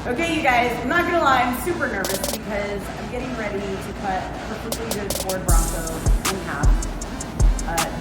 Okay, you guys, I'm not gonna lie, I'm super nervous because I'm getting ready to cut a perfectly good Ford Bronco in half.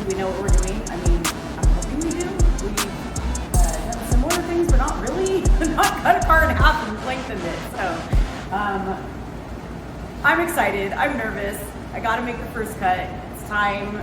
Do we know what we're doing? I mean, I'm hoping we do. We've done similar things, but not really. Not cut a car in half and lengthened it. So, I'm excited. I'm nervous. I gotta make the first cut. It's time.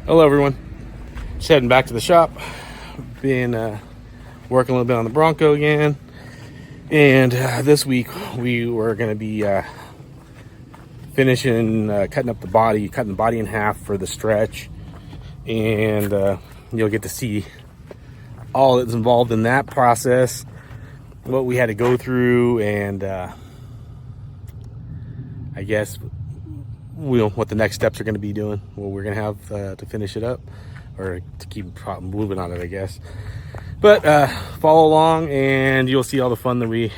Hello everyone, just heading back to the shop. Been working a little bit on the Bronco again, and this week we were going to be finishing cutting the body in half for the stretch, and you'll get to see all that's involved in that process, what we had to go through, and I guess what the next steps are going to be doing, what we're going to have to finish it up, or to keep moving on it, I guess. But follow along and you'll see all the fun that we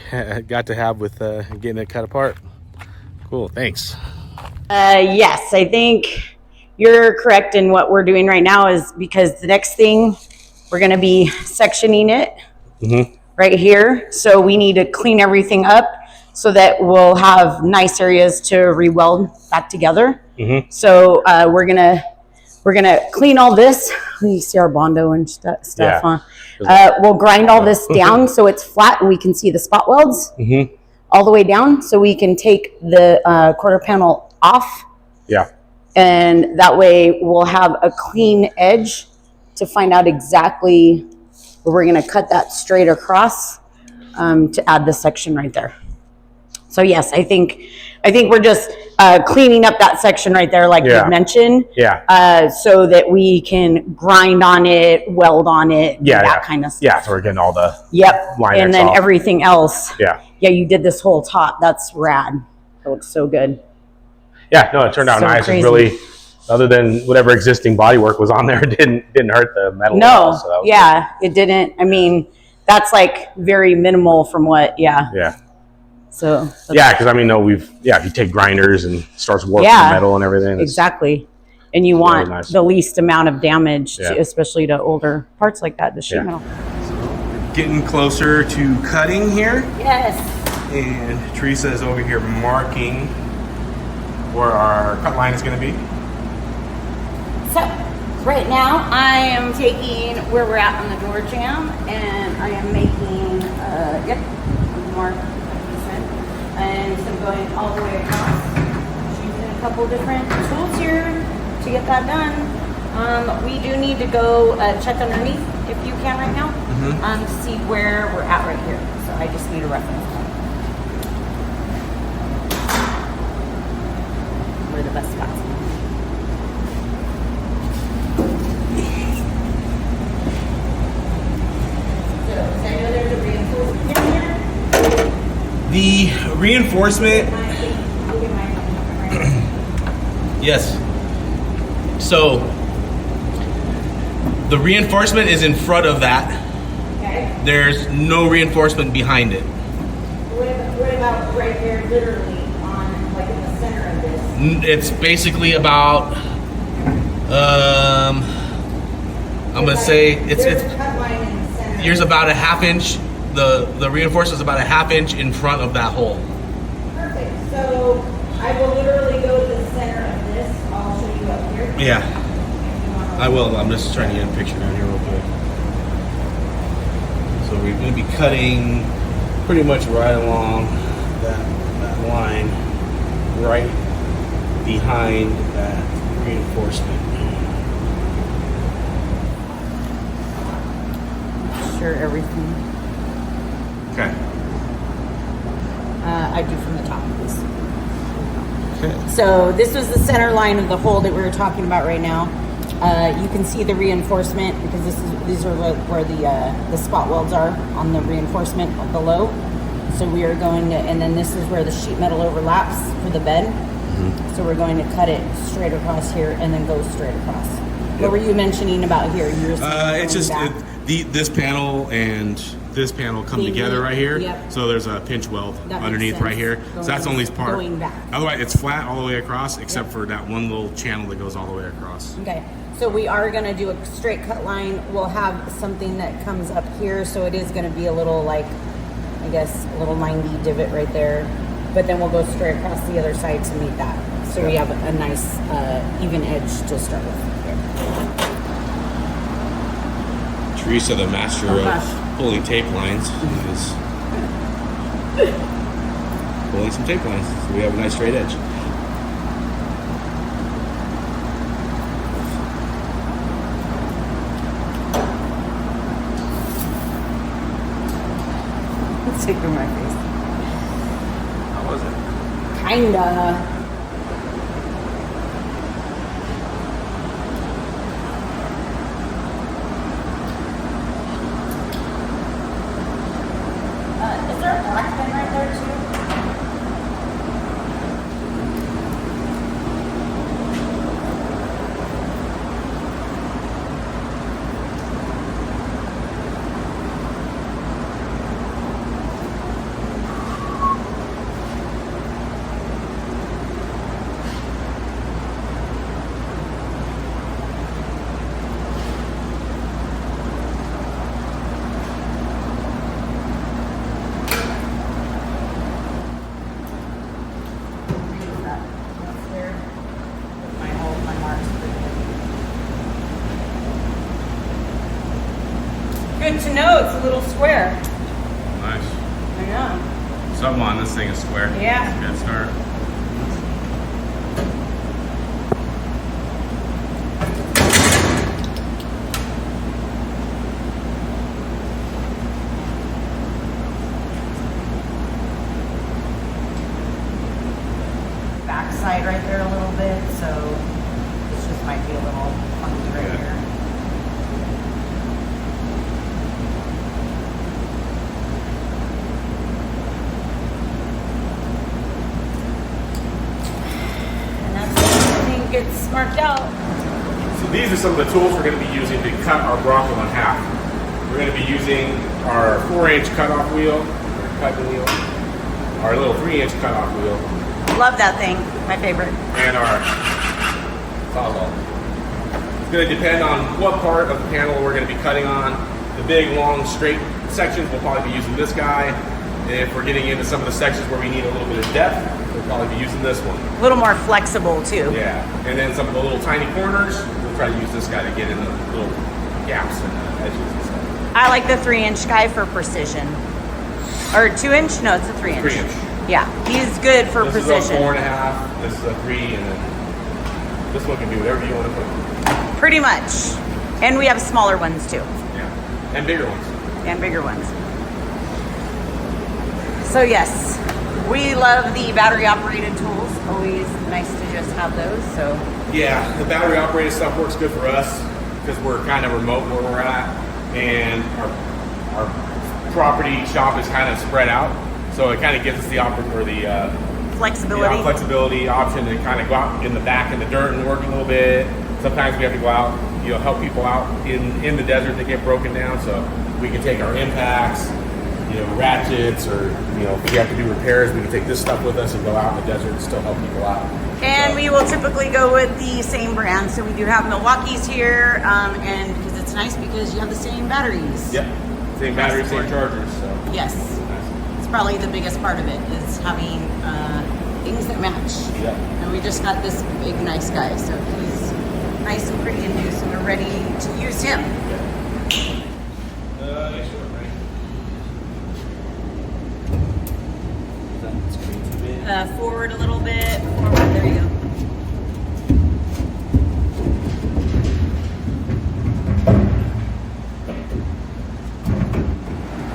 got to have with getting it cut apart. Cool, thanks. Yes, I think you're correct in what we're doing right now, is because the next thing we're going to be sectioning it right here. So we need to clean everything up so that we'll have nice areas to re-weld back together. So we're gonna clean all this. You see our Bondo and stuff, huh? We'll grind all this down so it's flat and we can see the spot welds all the way down, so we can take the quarter panel off. And that way we'll have a clean edge to find out exactly where we're gonna cut that straight across to add the section right there. So yes, I think we're just cleaning up that section right there, like you mentioned, so that we can grind on it, weld on it, that kind of stuff. Yeah, so we're getting all the line and then off. everything else. You did this whole top. That's rad. It looks so good. Yeah, no, it turned out nice. It really, other than whatever existing bodywork was on there, it didn't hurt the metal. No, so it didn't. I mean, that's like very minimal from what. So because I mean, if you take grinders and starts warping the metal and everything, exactly, and you want really nice. The least amount of damage, especially to older parts like that, the sheet metal. So getting closer to cutting here. Yes. And Theresa is over here marking where our cut line is going to be. So right now I am taking where we're at on the door jamb, and I am making a mark. And so going all the way across, using a couple different tools here to get that done. We do need to go check underneath, if you can right now, to see where we're at right here. So I just need a reference point. Where the best spots. So I know there's a reinforcement in here. The reinforcement, yes. So the reinforcement is in front of that. Okay. There's no reinforcement behind it. What about right here, literally on, like in the center of this? It's basically about, I'm gonna say it's a cut line in the center. Here's about a half inch. The reinforcement is about a half inch in front of that hole. Perfect. So I will literally go to the center of this. I'll show you up here. Yeah, I will. I'm just trying to get a picture down here real quick. So we're going to be cutting pretty much right along that line, right behind that reinforcement. Sure, everything. Okay. I do from the top, please. Okay. So this was the center line of the hole that we were talking about right now. You can see the reinforcement because these are where the spot welds are on the reinforcement below. So we are going to, and then this is where the sheet metal overlaps for the bed. So we're going to cut it straight across here and then go straight across. What were you mentioning about here? You were saying it's just this panel and this panel come together right here. Yep. So there's a pinch weld That underneath makes right here. sense. So that's only part. Going back. Otherwise, it's flat all the way across, except for that one little channel that goes all the way across. Okay. So we are going to do a straight cut line. We'll have something that comes up here. So it is going to be a little like, I guess, a little 90 divot right there. But then we'll go straight across the other side to meet that. So we have a nice even edge to start with. Theresa, the master of pulling tape lines, is pulling some tape lines. So we have a nice straight edge. Let's take from my face. How was it? Kinda. Is there a black pen right there too? Good to know it's a little square. Nice. I know. Something on this thing is square. Yeah. Good start. Backside right there a little bit, so this just might be a little funky right here. And that's what I think it's marked out. So these are some of the tools we're going to be using to cut our Bronco in half. We're going to be using our 4-inch cutoff wheel, or cutting wheel, our little 3-inch cutoff wheel, Love that thing, my favorite. and our sawzall. It's going to depend on what part of the panel we're going to be cutting on. The big, long, straight sections, we'll probably be using this guy. If we're getting into some of the sections where we need a little bit of depth, we'll probably be using this one. A little more flexible too. Yeah, and then some of the little tiny corners, we'll try to use this guy to get in the little gaps and edges and stuff. I like the 3-inch guy for precision. Or 2-inch? No, it's a 3-inch. 3-inch. Yeah, he's good for This precision. is a 4.5. This is a 3, and then this one can do whatever you want to put. Pretty much. And we have smaller ones too. Yeah, and bigger ones. And bigger ones. So yes, we love the battery operated tools. Always nice to just have those. So Yeah, the battery operated stuff works good for us because we're kind of remote where we're at, and our property shop is kind of spread out. So it kind of gives us the flexibility. flexibility option to kind of go out in the back in the dirt and work a little bit. Sometimes we have to go out, help people out in the desert that get broken down. So we can take our impacts, ratchets, or if we have to do repairs, we can take this stuff with us and go out in the desert and still help people out. And we will typically go with the same brand. So we do have Milwaukee's here, and because it's nice because you have the same batteries. Yep, same battery, same chargers. So Yes. Probably the biggest part of it is having things that match. Yeah. And we just got this big nice guy, so he's nice and pretty and new, so we're ready to use him. Yeah, sure, right. Is that screen too big? Forward a little bit, forward, there you go.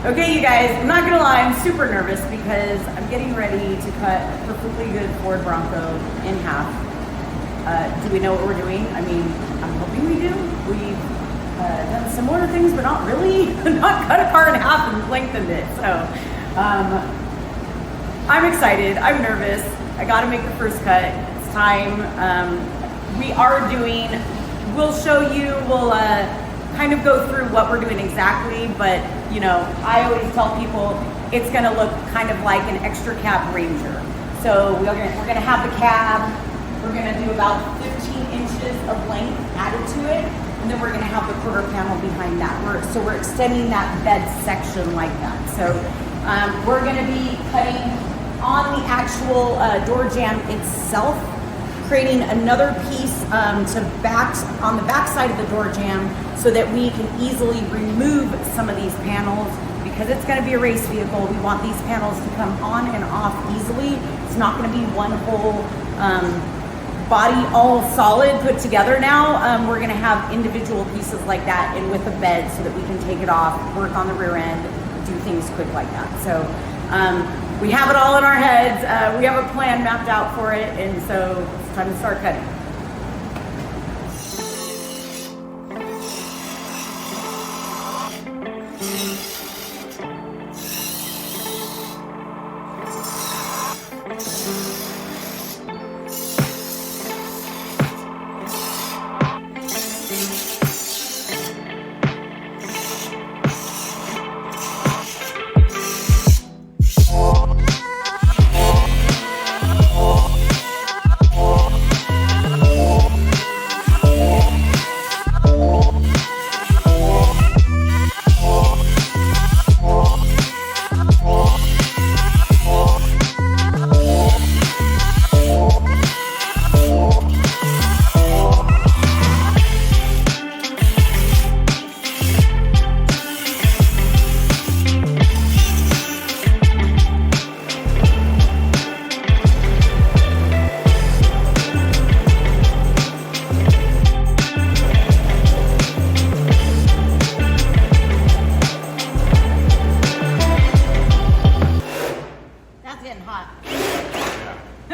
Okay, you guys, I'm not gonna lie, I'm super nervous because I'm getting ready to cut a perfectly good Ford Bronco in half. Do we know what we're doing? I mean, I'm hoping we do. We've done similar things, but not really. Not cut a car in half and lengthened it. So I'm excited. I'm nervous. I got to make the first cut. It's time. We'll show you, we'll kind of go through what we're doing exactly, but you know, I always tell people it's going to look kind of like an extra cab Ranger. So we're going to have the cab. We're going to do about 15 inches of length added to it, and then we're going to have the quarter panel behind that. We're extending that bed section like that. So we're going to be cutting on the actual door jamb itself, creating another piece on the back side of the door jamb so that we can easily remove some of these panels. Because it's going to be a race vehicle, we want these panels to come on and off easily. It's not going to be one whole body all solid put together now. We're going to have individual pieces like that and with a bed so that we can take it off, work on the rear end, do things quick like that. So we have it all in our heads. We have a plan mapped out for it, and so it's time to start cutting.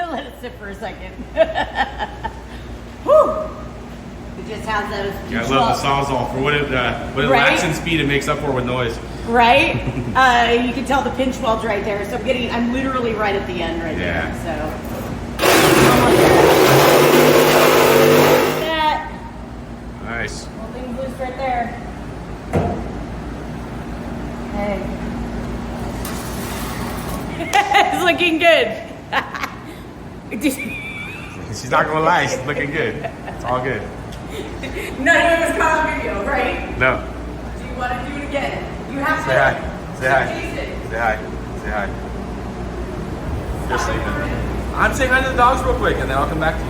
Let it sit for a second. Whew. It just has those. Yeah, I love the Sawzall for what it lacks in speed, it makes up for with noise. Right? You can tell the pinch welds right there. So I'm literally right at the end there. So. That. Nice. Holding loose right there. Okay. It's looking good. She's not gonna lie, she's looking good. It's all good. None of it was caught on video, right? No. Do you want to do it again? You have Say to. hi. Say hi. Say hi. Say hi. You're sleeping. I'm saying hi to the dogs real quick and then I'll come back to you.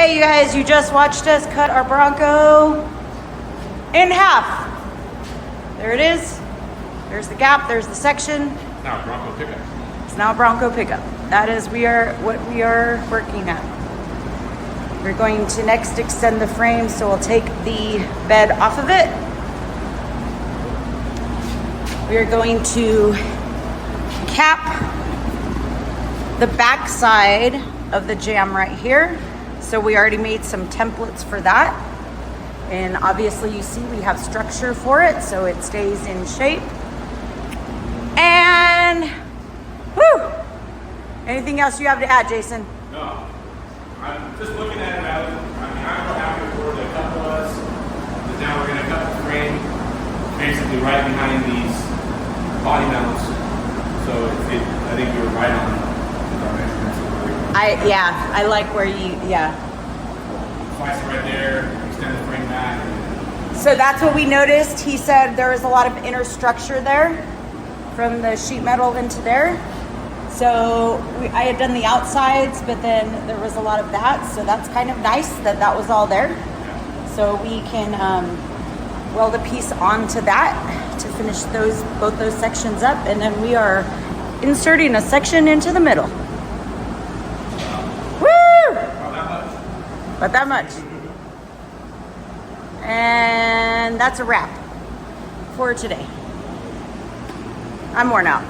Okay, you guys, you just watched us cut our Bronco in half. There it is. There's the gap, there's the section. Now Bronco pickup. It's now a Bronco pickup. That is what we are working at. We're going to next extend the frame, so we'll take the bed off of it. We are going to cap the back side of the jam right here. So we already made some templates for that. And obviously you see we have structure for it, so it stays in shape. And, whew! Anything else you have to add, Jason? No. I'm just looking at it. I'm real happy with where the cut was. But now we're going to cut the frame basically right behind these body mounts. So I think we were right on our measurements. I like where you, Slice it right there, extend the frame back. So that's what we noticed. He said there was a lot of inner structure there from the sheet metal into there. So I had done the outsides, but then there was a lot of that. So that's kind of nice that was all there. So we can weld a piece onto that to finish both those sections up. And then we are inserting a section into the middle. Woo! About that much. And that's a wrap for today. I'm worn out.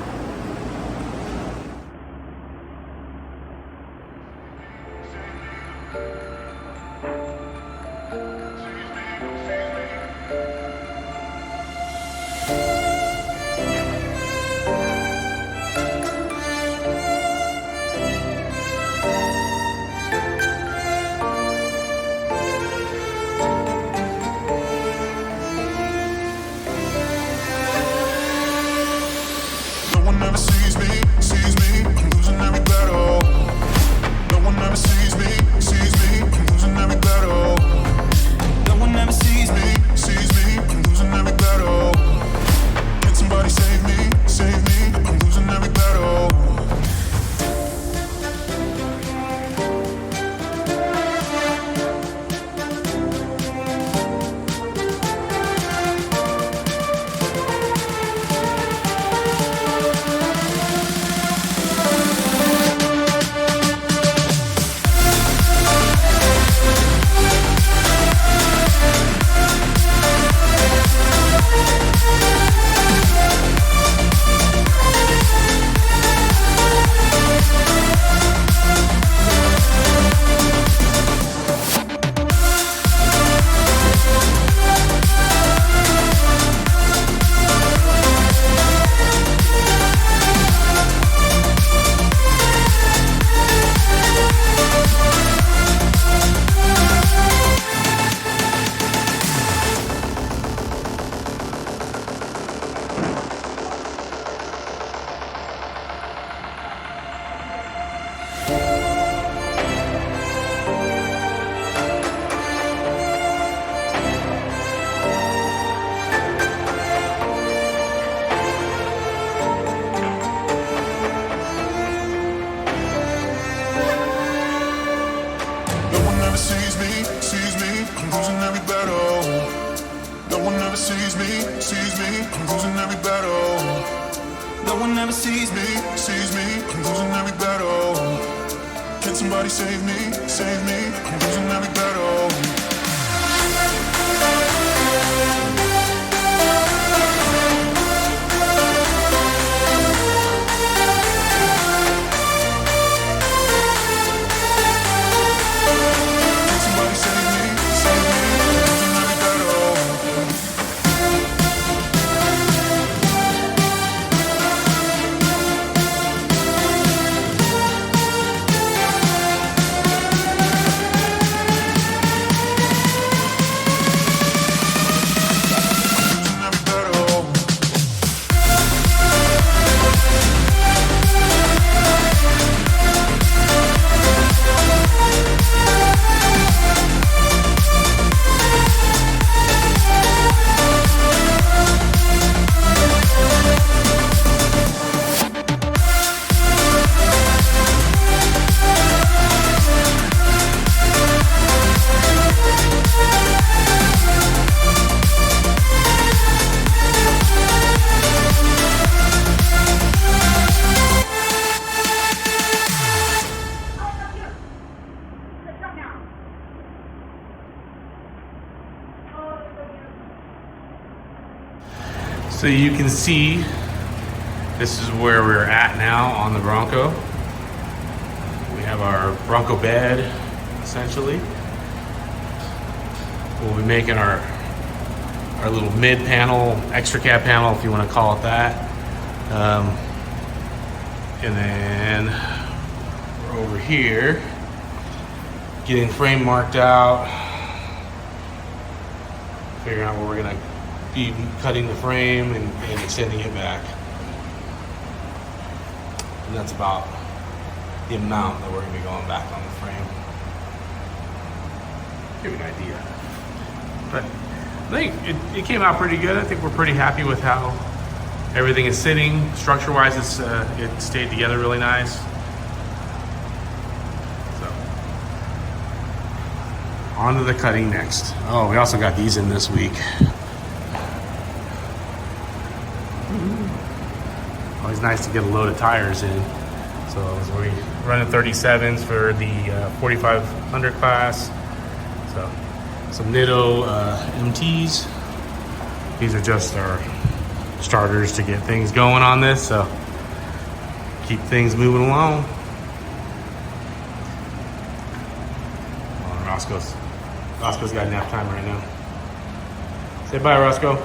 So you can see this is where we're at now on the Bronco. We have our Bronco bed, essentially. We'll be making our little mid panel, extra cab panel, if you want to call it that. And then we're over here getting frame marked out, figuring out where we're gonna be cutting the frame and extending it back. And that's about the amount that we're gonna be going back on the frame. Give you an idea. But I think it came out pretty good. I think we're pretty happy with how everything is sitting. Structure-wise, it stayed together really nice. So, on to the cutting next. Oh, we also got these in this week. Always nice to get a load of tires in. So we're running 37s for the 4500 class. So some Nitto MTs. These are just our starters to get things going on this. So keep things moving along. Oh, Roscoe's got nap time right now. Say bye, Roscoe.